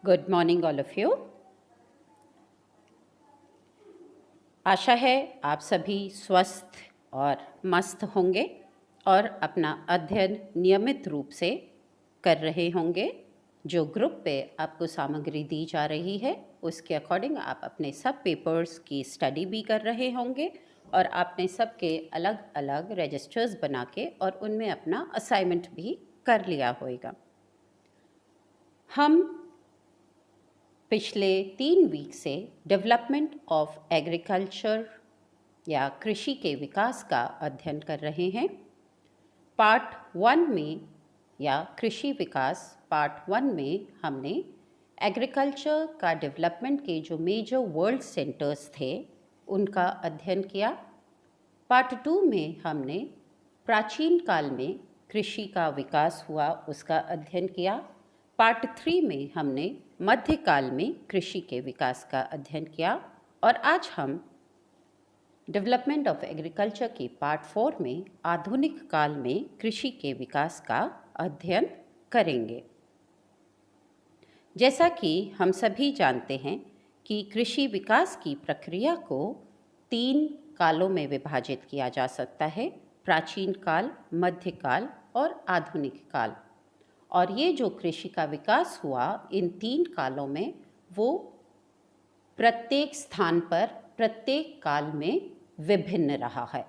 Good morning all of you. आशा है आप सभी स्वस्थ और मस्त होंगे और अपना अध्ययन नियमित रूप से कर रहे होंगे। जो ग्रुप पे आपको सामग्री दी जा रही है उसके अकॉर्डिंग आप अपने सब पेपर्स की स्टडी भी कर रहे होंगे और आपने सबके अलग अलग रजिस्टर्स बना के और उनमें अपना असाइनमेंट भी कर लिया होगा। हम पिछले 3 वीक से डेवलपमेंट ऑफ एग्रीकल्चर या कृषि के विकास का अध्ययन कर रहे हैं। पार्ट 1 में या कृषि विकास पार्ट 1 में हमने एग्रीकल्चर का डेवलपमेंट के जो मेजर वर्ल्ड सेंटर्स थे उनका अध्ययन किया। पार्ट 2 में हमने प्राचीन काल में कृषि का विकास हुआ उसका अध्ययन किया। पार्ट 3 में हमने मध्यकाल में कृषि के विकास का अध्ययन किया और आज हम डेवलपमेंट ऑफ एग्रीकल्चर के पार्ट 4 में आधुनिक काल में कृषि के विकास का अध्ययन करेंगे। जैसा कि हम सभी जानते हैं कि कृषि विकास की प्रक्रिया को 3 कालों में विभाजित किया जा सकता है: प्राचीन काल, मध्यकाल और आधुनिक काल। और ये जो कृषि का विकास हुआ इन 3 कालों में वो प्रत्येक स्थान पर प्रत्येक काल में विभिन्न रहा है।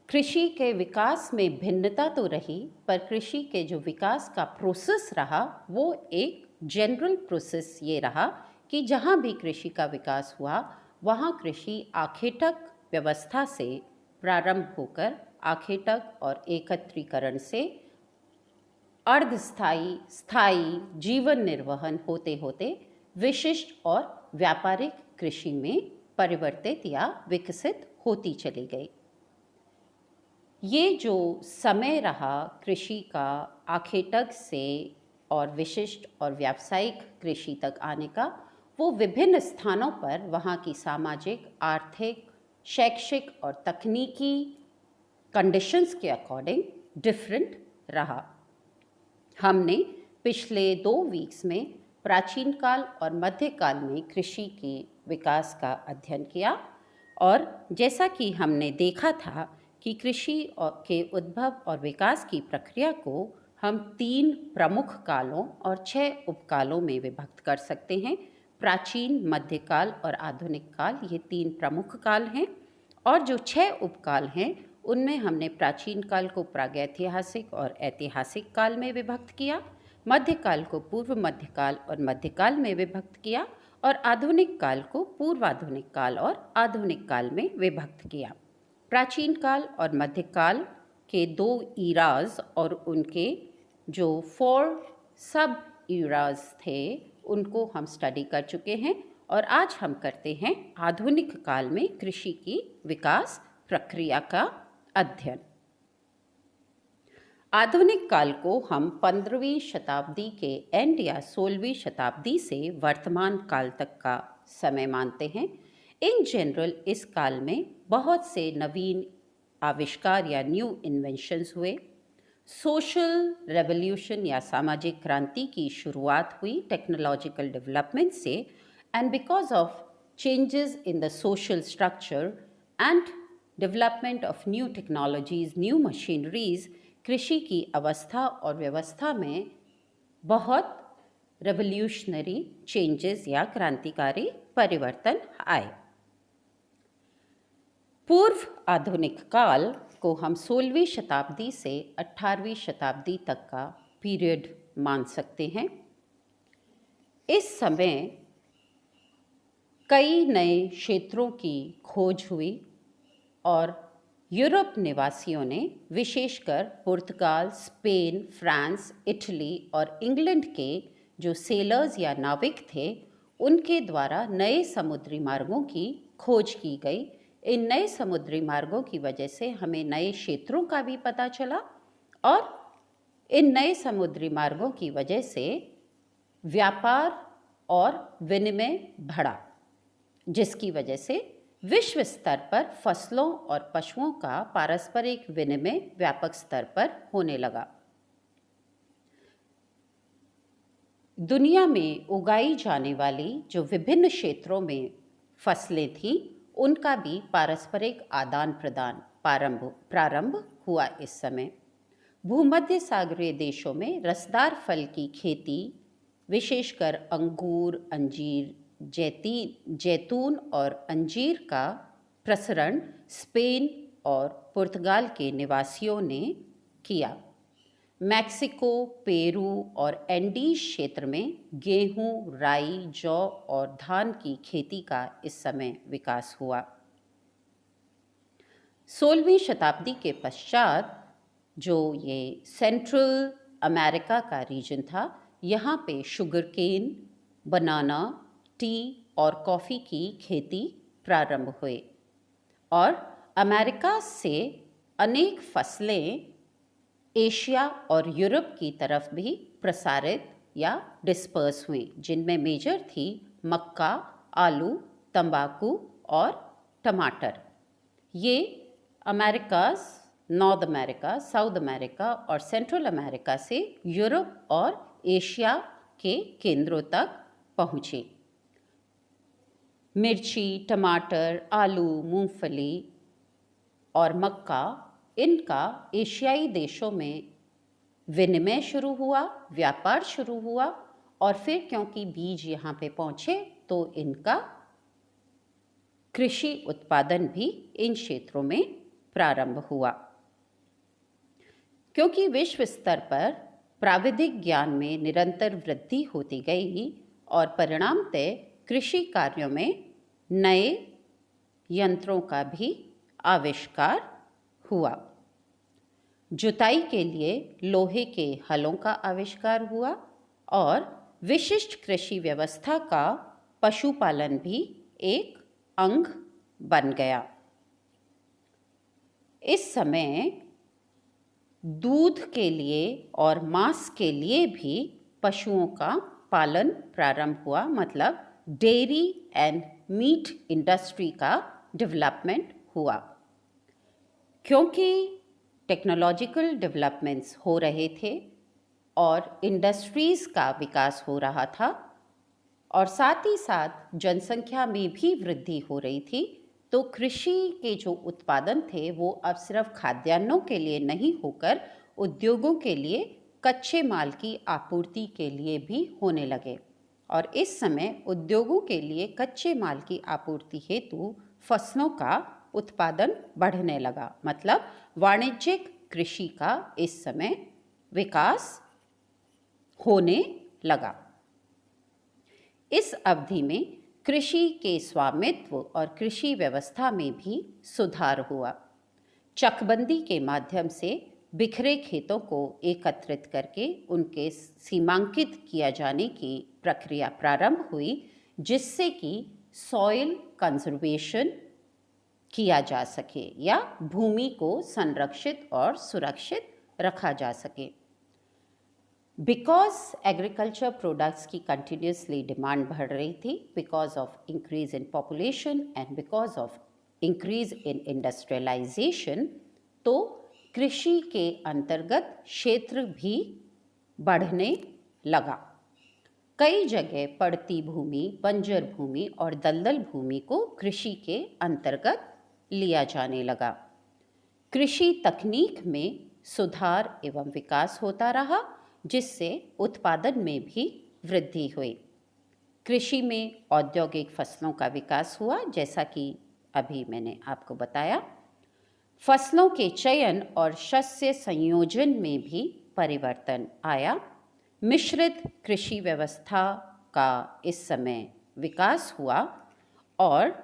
कृषि के विकास में भिन्नता तो रही पर कृषि के जो विकास का प्रोसेस रहा वो एक जनरल प्रोसेस ये रहा कि जहाँ भी कृषि का विकास हुआ वहाँ कृषि आखेटक व्यवस्था से प्रारंभ होकर आखेटक और एकत्रीकरण से अर्धस्थायी, स्थायी जीवन निर्वहन होते होते विशिष्ट और व्यापारिक कृषि में परिवर्तित या विकसित होती चली गई। ये जो समय रहा कृषि का आखेटक से और विशिष्ट और व्यावसायिक कृषि तक आने का, वो विभिन्न स्थानों पर वहाँ की सामाजिक, आर्थिक, शैक्षिक और तकनीकी कंडीशंस के अकॉर्डिंग डिफरेंट रहा। हमने पिछले 2 वीक्स में प्राचीन काल और मध्यकाल में कृषि के विकास का अध्ययन किया और जैसा कि हमने देखा था कि कृषि के उद्भव और विकास की प्रक्रिया को हम 3 प्रमुख कालों और 6 उपकालों में विभक्त कर सकते हैं। प्राचीन, मध्यकाल और आधुनिक काल, ये 3 प्रमुख काल हैं और जो 6 उपकाल हैं उनमें हमने प्राचीन काल को प्रागैतिहासिक और ऐतिहासिक काल में विभक्त किया, मध्यकाल को पूर्व मध्यकाल और मध्यकाल में विभक्त किया और आधुनिक काल को पूर्वाधुनिक काल और आधुनिक काल में विभक्त किया। प्राचीन काल और मध्यकाल के 2 ईराज और उनके जो 4 सब ईराज थे उनको हम स्टडी कर चुके हैं और आज हम करते हैं आधुनिक काल में कृषि की विकास प्रक्रिया का अध्ययन। आधुनिक काल को हम 15वीं शताब्दी के एंड या 16वीं शताब्दी से वर्तमान काल तक का समय मानते हैं। इन जनरल इस काल में बहुत से नवीन आविष्कार या न्यू इन्वेंशंस हुए, सोशल रेवोल्यूशन या सामाजिक क्रांति की शुरुआत हुई टेक्नोलॉजिकल डेवलपमेंट से and because of changes in the social structure and development of new technologies, new machineries, कृषि की अवस्था और व्यवस्था में बहुत रेवोल्यूशनरी चेंजेस या क्रांतिकारी परिवर्तन आए। पूर्व आधुनिक काल को हम 16वीं शताब्दी से 18वीं शताब्दी तक का पीरियड मान सकते हैं। इस समय कई नए क्षेत्रों की खोज हुई और यूरोप निवासियों ने, विशेषकर पुर्तगाल, स्पेन, फ्रांस, इटली और इंग्लैंड के जो सेलर्स या नाविक थे उनके द्वारा नए समुद्री मार्गों की खोज की गई। इन नए समुद्री मार्गों की वजह से हमें नए क्षेत्रों का भी पता चला और इन नए समुद्री मार्गों की वजह से व्यापार और विनिमय बढ़ा, जिसकी वजह से विश्व स्तर पर फसलों और पशुओं का पारस्परिक विनिमय व्यापक स्तर पर होने लगा। दुनिया में उगाई जाने वाली जो विभिन्न क्षेत्रों में फसलें थीं, उनका भी पारस्परिक आदान प्रदान प्रारंभ हुआ। इस समय भूमध्य सागरीय देशों में रसदार फल की खेती, विशेषकर अंगूर, अंजीर, जैतून और अंजीर का प्रसरण स्पेन और पुर्तगाल के निवासियों ने किया। मैक्सिको, पेरू और एंडीज क्षेत्र में गेहूं, राई, जौ और धान की खेती का इस समय विकास हुआ। 16वीं शताब्दी के पश्चात जो ये सेंट्रल अमेरिका का रीजन था, यहाँ पे शुगर केन, बनाना, टी और कॉफ़ी की खेती प्रारंभ हुए और अमेरिका से अनेक फसलें एशिया और यूरोप की तरफ भी प्रसारित या डिस्पर्स हुई, जिनमें मेजर थी मक्का, आलू, तंबाकू और टमाटर। ये Americas, North America, South America और सेंट्रल अमेरिका से यूरोप और एशिया के केंद्रों तक पहुँचे। मिर्ची, टमाटर, आलू, मूंगफली और मक्का, इनका एशियाई देशों में विनिमय शुरू हुआ, व्यापार शुरू हुआ और फिर क्योंकि बीज यहाँ पे पहुँचे तो इनका कृषि उत्पादन भी इन क्षेत्रों में प्रारंभ हुआ। क्योंकि विश्व स्तर पर प्राविधिक ज्ञान में निरंतर वृद्धि होती गई और परिणामतः कृषि कार्यों में नए यंत्रों का भी आविष्कार हुआ। जुताई के लिए लोहे के हलों का आविष्कार हुआ और विशिष्ट कृषि व्यवस्था का पशुपालन भी एक अंग बन गया। इस समय दूध के लिए और मांस के लिए भी पशुओं का पालन प्रारंभ हुआ, मतलब डेयरी एंड मीट इंडस्ट्री का डेवलपमेंट हुआ। क्योंकि टेक्नोलॉजिकल डेवलपमेंट्स हो रहे थे और इंडस्ट्रीज़ का विकास हो रहा था और साथ ही साथ जनसंख्या में भी वृद्धि हो रही थी, तो कृषि के जो उत्पादन थे वो अब सिर्फ खाद्यान्नों के लिए नहीं होकर उद्योगों के लिए कच्चे माल की आपूर्ति के लिए भी होने लगे। और इस समय उद्योगों के लिए कच्चे माल की आपूर्ति हेतु फसलों का उत्पादन बढ़ने लगा, मतलब वाणिज्यिक कृषि का इस समय विकास होने लगा। इस अवधि में कृषि के स्वामित्व और कृषि व्यवस्था में भी सुधार हुआ। चकबंदी के माध्यम से बिखरे खेतों को एकत्रित करके उनके सीमांकित किया जाने की प्रक्रिया प्रारंभ हुई, जिससे कि सॉइल कंजर्वेशन किया जा सके या भूमि को संरक्षित और सुरक्षित रखा जा सके। बिकॉज एग्रीकल्चर प्रोडक्ट्स की कंटिन्यूसली डिमांड बढ़ रही थी, because of increase in population and because of increase in industrialisation, तो कृषि के अंतर्गत क्षेत्र भी बढ़ने लगा। कई जगह पड़ती भूमि, बंजर भूमि और दलदल भूमि को कृषि के अंतर्गत लिया जाने लगा। कृषि तकनीक में सुधार एवं विकास होता रहा, जिससे उत्पादन में भी वृद्धि हुई। कृषि में औद्योगिक फसलों का विकास हुआ, जैसा कि अभी मैंने आपको बताया। फसलों के चयन और शस्य संयोजन में भी परिवर्तन आया। मिश्रित कृषि व्यवस्था का इस समय विकास हुआ और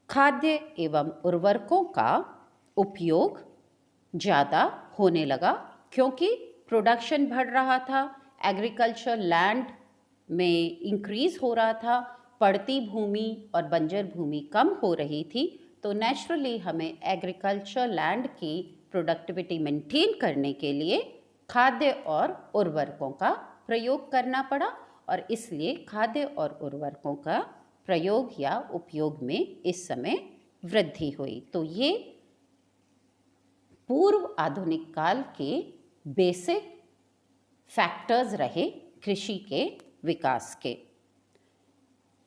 खाद्य एवं उर्वरकों का उपयोग ज़्यादा होने लगा, क्योंकि प्रोडक्शन बढ़ रहा था, एग्रीकल्चर लैंड में इंक्रीज हो रहा था, पड़ती भूमि और बंजर भूमि कम हो रही थी, तो नेचुरली हमें एग्रीकल्चर लैंड की प्रोडक्टिविटी मेंटेन करने के लिए खाद्य और उर्वरकों का प्रयोग करना पड़ा और इसलिए खाद्य और उर्वरकों का प्रयोग या उपयोग में इस समय वृद्धि हुई। तो ये पूर्व आधुनिक काल के बेसिक फैक्टर्स रहे कृषि के विकास के।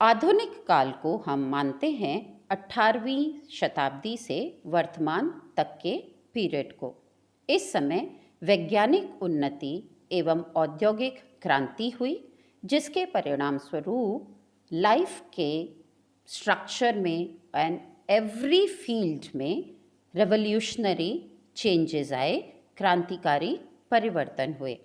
आधुनिक काल को हम मानते हैं 18वीं शताब्दी से वर्तमान तक के पीरियड को। इस समय वैज्ञानिक उन्नति एवं औद्योगिक क्रांति हुई, जिसके परिणाम स्वरूप लाइफ के स्ट्रक्चर में एंड एवरी फील्ड में रेवोल्यूशनरी चेंजेस आए, क्रांतिकारी परिवर्तन हुए।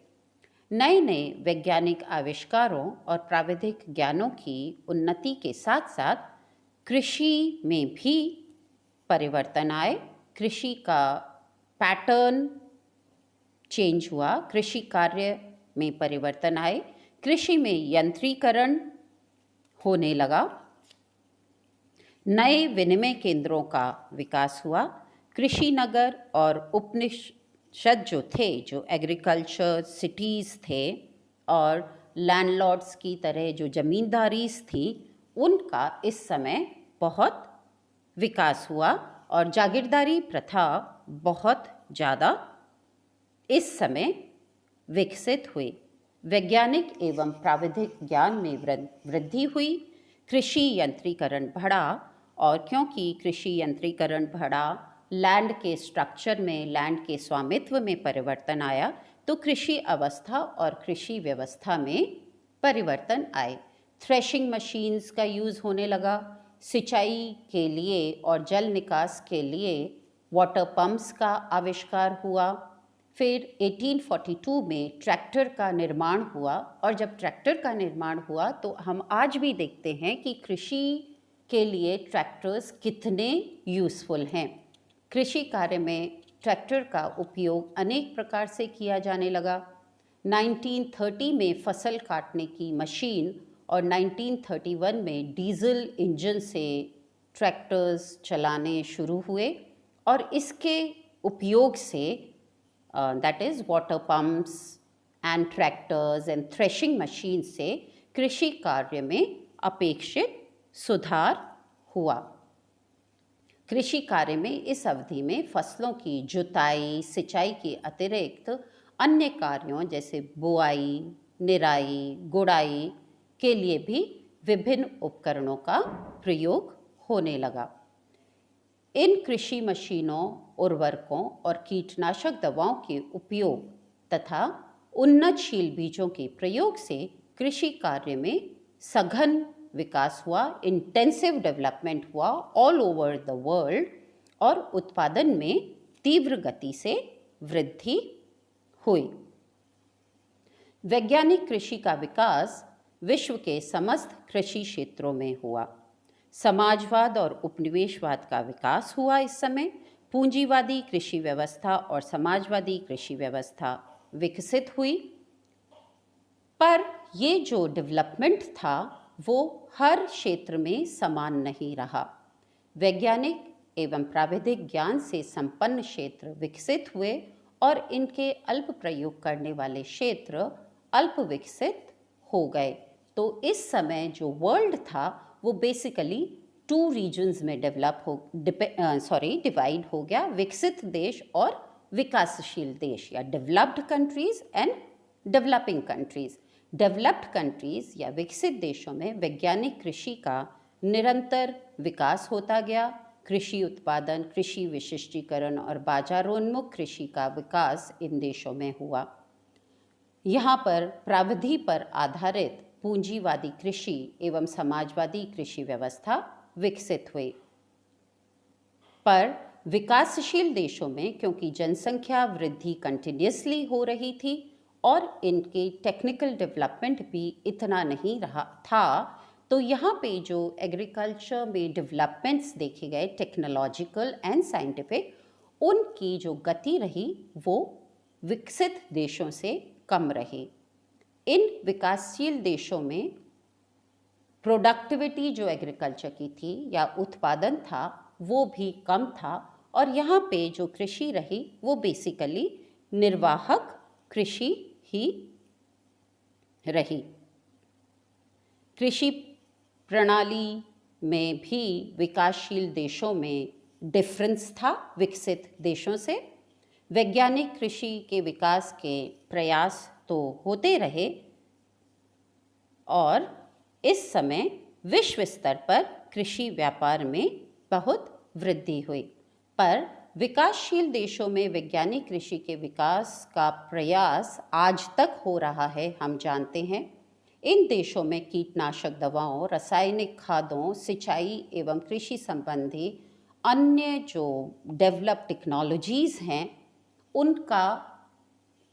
नए नए वैज्ञानिक आविष्कारों और प्राविधिक ज्ञानों की उन्नति के साथ साथ कृषि में भी परिवर्तन आए। कृषि का पैटर्न चेंज हुआ, कृषि कार्य में परिवर्तन आए, कृषि में यंत्रीकरण होने लगा, नए विनिमय केंद्रों का विकास हुआ, कृषि नगर और उपनिषद जो थे, जो एग्रीकल्चर सिटीज़ थे और लैंडलॉर्ड्स की तरह जो ज़मींदारीज थी, उनका इस समय बहुत विकास हुआ और जागीरदारी प्रथा बहुत ज़्यादा इस समय विकसित हुई। वैज्ञानिक एवं प्राविधिक ज्ञान में वृद्धि हुई, कृषि यंत्रीकरण बढ़ा और क्योंकि कृषि यंत्रीकरण बढ़ा, लैंड के स्ट्रक्चर में, लैंड के स्वामित्व में परिवर्तन आया, तो कृषि अवस्था और कृषि व्यवस्था में परिवर्तन आए। थ्रेशिंग मशीन्स का यूज़ होने लगा, सिंचाई के लिए और जल निकास के लिए वाटर पंप्स का आविष्कार हुआ। फिर 1842 में ट्रैक्टर का निर्माण हुआ और जब ट्रैक्टर का निर्माण हुआ तो हम आज भी देखते हैं कि कृषि के लिए ट्रैक्टर्स कितने यूज़फुल हैं। कृषि कार्य में ट्रैक्टर का उपयोग अनेक प्रकार से किया जाने लगा। 1930 में फसल काटने की मशीन और 1931 में डीजल इंजन से ट्रैक्टर्स चलाने शुरू हुए और इसके उपयोग say that is water pumps and tractors and threshing machine से कृषि कार्य में अपेक्षित सुधार हुआ। कृषि कार्य में इस अवधि में फसलों की जुताई, सिंचाई के अतिरिक्त अन्य कार्यों जैसे बुआई, निराई, गुड़ाई के लिए भी विभिन्न उपकरणों का प्रयोग होने लगा। इन कृषि मशीनों, उर्वरकों और कीटनाशक दवाओं के उपयोग तथा उन्नतशील बीजों के प्रयोग से कृषि कार्य में सघन विकास हुआ, इंटेंसिव डेवलपमेंट हुआ ऑल ओवर द वर्ल्ड और उत्पादन में तीव्र गति से वृद्धि हुई। वैज्ञानिक कृषि का विकास विश्व के समस्त कृषि क्षेत्रों में हुआ। समाजवाद और उपनिवेशवाद का विकास हुआ। इस समय पूंजीवादी कृषि व्यवस्था और समाजवादी कृषि व्यवस्था विकसित हुई, पर ये जो डेवलपमेंट था वो हर क्षेत्र में समान नहीं रहा। वैज्ञानिक एवं प्राविधिक ज्ञान से संपन्न क्षेत्र विकसित हुए और इनके अल्प प्रयोग करने वाले क्षेत्र अल्प विकसित हो गए। तो इस समय जो वर्ल्ड था वो बेसिकली 2 रीजन्स में डिवाइड हो गया, विकसित देश और विकासशील देश या developed countries and developing countries. Developed countries या विकसित देशों में वैज्ञानिक कृषि का निरंतर विकास होता गया। कृषि उत्पादन, कृषि विशिष्टीकरण और बाजारोन्मुख कृषि का विकास इन देशों में हुआ। यहाँ पर प्राविधि पर आधारित पूंजीवादी कृषि एवं समाजवादी कृषि व्यवस्था विकसित हुई। पर विकासशील देशों में क्योंकि जनसंख्या वृद्धि कंटिन्यूसली हो रही थी और इनके टेक्निकल डेवलपमेंट भी इतना नहीं रहा था, तो यहाँ पे जो एग्रीकल्चर में डेवलपमेंट्स देखे गए टेक्नोलॉजिकल एंड साइंटिफिक, उनकी जो गति रही वो विकसित देशों से कम रही। इन विकासशील देशों में प्रोडक्टिविटी जो एग्रीकल्चर की थी या उत्पादन था वो भी कम था और यहाँ पे जो कृषि रही वो बेसिकली निर्वाहक कृषि ही रही। कृषि प्रणाली में भी विकासशील देशों में डिफरेंस था विकसित देशों से। वैज्ञानिक कृषि के विकास के प्रयास तो होते रहे, और इस समय विश्व स्तर पर कृषि व्यापार में बहुत वृद्धि हुई। पर विकासशील देशों में वैज्ञानिक कृषि के विकास का प्रयास आज तक हो रहा है, हम जानते हैं। इन देशों में कीटनाशक दवाओं, रासायनिक खादों, सिंचाई एवं कृषि संबंधी अन्य जो डेवलप टेक्नोलॉजीज़ हैं उनका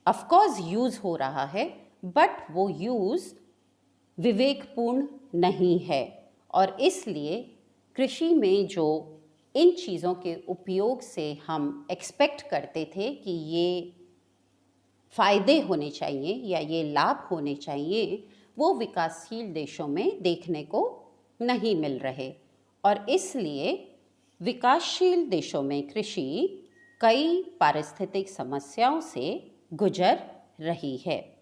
ऑफ कोर्स यूज़ हो रहा है, बट वो यूज़ विवेकपूर्ण नहीं है। और इसलिए कृषि में जो इन चीज़ों के उपयोग से हम एक्सपेक्ट करते थे कि ये फ़ायदे होने चाहिए या ये लाभ होने चाहिए, वो विकासशील देशों में देखने को नहीं मिल रहे। और इसलिए विकासशील देशों में कृषि कई पारिस्थितिक समस्याओं से गुजर रही है।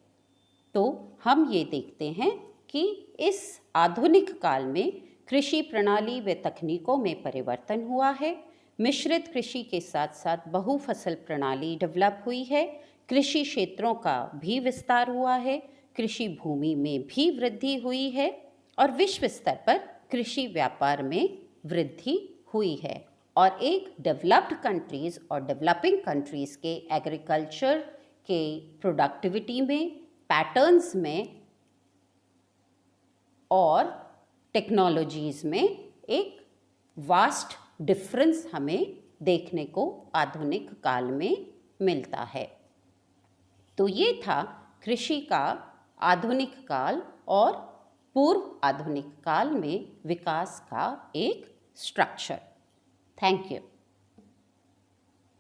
तो हम ये देखते हैं कि इस आधुनिक काल में कृषि प्रणाली व तकनीकों में परिवर्तन हुआ है। मिश्रित कृषि के साथ साथ बहुफसल प्रणाली डेवलप हुई है। कृषि क्षेत्रों का भी विस्तार हुआ है। कृषि भूमि में भी वृद्धि हुई है और विश्व स्तर पर कृषि व्यापार में वृद्धि हुई है। और एक डेवलप्ड कंट्रीज़ और डेवलपिंग कंट्रीज़ के एग्रीकल्चर के प्रोडक्टिविटी में, पैटर्न्स में और टेक्नोलॉजीज़ में एक वास्ट डिफरेंस हमें देखने को आधुनिक काल में मिलता है। तो ये था कृषि का आधुनिक काल और पूर्व आधुनिक काल में विकास का एक स्ट्रक्चर। Thank you.